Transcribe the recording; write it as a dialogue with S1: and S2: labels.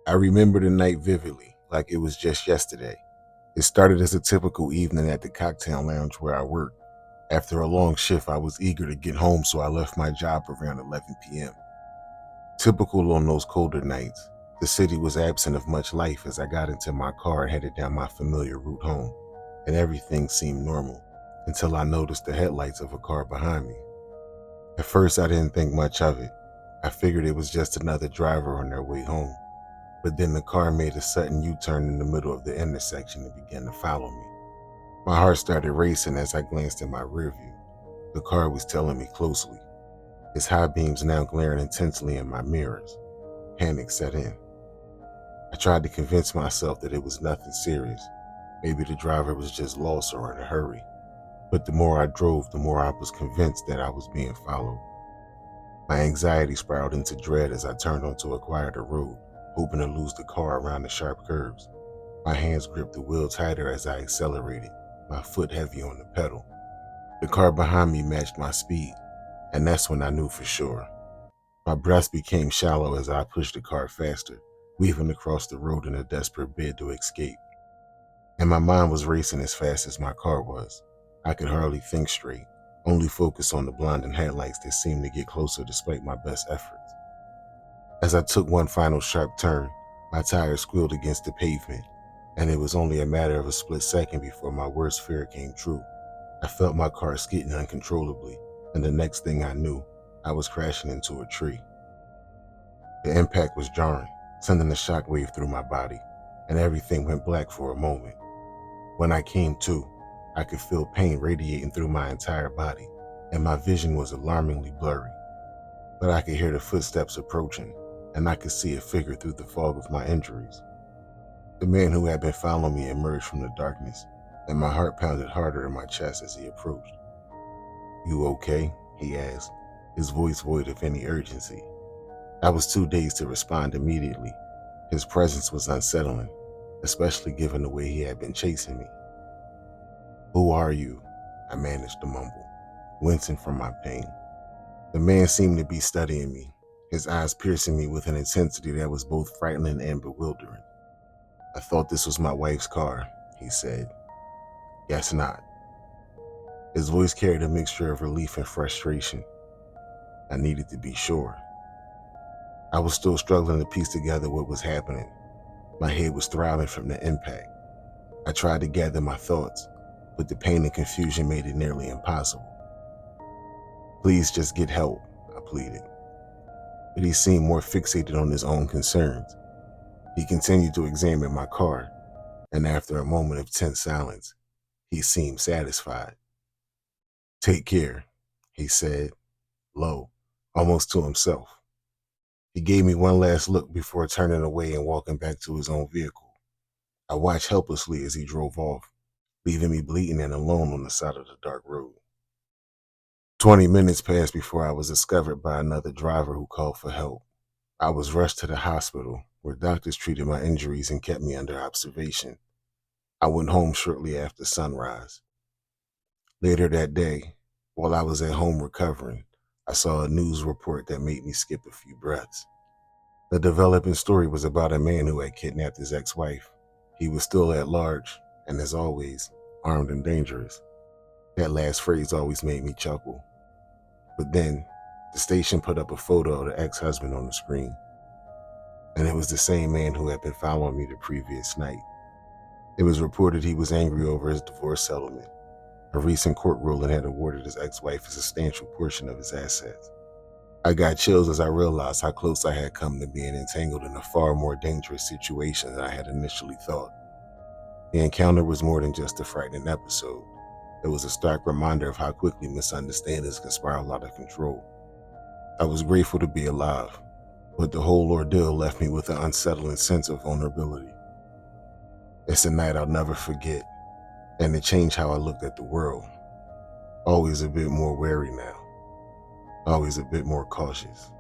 S1: I remember the night vividly, like it was just yesterday. It started as a typical evening at the cocktail lounge where I worked. After a long shift, I was eager to get home, so I left my job around 11 p.m. Typical on those colder nights, the city was absent of much life as I got into my car and headed down my familiar route home, and everything seemed normal until I noticed the headlights of a car behind me. At first, I didn't think much of it. I figured it was just another driver on their way home. But then the car made a sudden U-turn in the middle of the intersection and began to follow me. My heart started racing as I glanced in my rearview. The car was tailing me closely, its high beams now glaring intensely in my mirrors. Panic set in. I tried to convince myself that it was nothing serious. Maybe the driver was just lost or in a hurry. But the more I drove, the more I was convinced that I was being followed. My anxiety spiraled into dread as I turned onto a quieter road, hoping to lose the car around the sharp curves. My hands gripped the wheel tighter as I accelerated, my foot heavy on the pedal. The car behind me matched my speed, and that's when I knew for sure. My breath became shallow as I pushed the car faster, weaving across the road in a desperate bid to escape. And my mind was racing as fast as my car was. I could hardly think straight, only focus on the blinding headlights that seemed to get closer despite my best efforts. As I took one final sharp turn, my tires squealed against the pavement, and it was only a matter of a split second before my worst fear came true. I felt my car skidding uncontrollably, and the next thing I knew, I was crashing into a tree. The impact was jarring, sending a shockwave through my body, and everything went black for a moment. When I came to, I could feel pain radiating through my entire body, and my vision was alarmingly blurry. But I could hear the footsteps approaching, and I could see a figure through the fog of my injuries. The man who had been following me emerged from the darkness, and my heart pounded harder in my chest as he approached. "You okay?" he asked, his voice void of any urgency. I was too dazed to respond immediately. His presence was unsettling, especially given the way he had been chasing me. "Who are you?" I managed to mumble, wincing from my pain. The man seemed to be studying me, his eyes piercing me with an intensity that was both frightening and bewildering. "I thought this was my wife's car," he said. "Guess not." His voice carried a mixture of relief and frustration. I needed to be sure. I was still struggling to piece together what was happening. My head was throbbing from the impact. I tried to gather my thoughts, but the pain and confusion made it nearly impossible. "Please just get help," I pleaded. But he seemed more fixated on his own concerns. He continued to examine my car, and after a moment of tense silence, he seemed satisfied. "Take care," he said, low, almost to himself. He gave me one last look before turning away and walking back to his own vehicle. I watched helplessly as he drove off, leaving me bleeding and alone on the side of the dark road. 20 minutes passed before I was discovered by another driver who called for help. I was rushed to the hospital, where doctors treated my injuries and kept me under observation. I went home shortly after sunrise. Later that day, while I was at home recovering, I saw a news report that made me skip a few breaths. The developing story was about a man who had kidnapped his ex-wife. He was still at large, and as always, armed and dangerous. That last phrase always made me chuckle. But then, the station put up a photo of the ex-husband on the screen, and it was the same man who had been following me the previous night. It was reported he was angry over his divorce settlement. A recent court ruling had awarded his ex-wife a substantial portion of his assets. I got chills as I realized how close I had come to being entangled in a far more dangerous situation than I had initially thought. The encounter was more than just a frightening episode. It was a stark reminder of how quickly misunderstandings can spiral out of control. I was grateful to be alive, but the whole ordeal left me with an unsettling sense of vulnerability. It's a night I'll never forget, and it changed how I looked at the world. Always a bit more wary now, always a bit more cautious.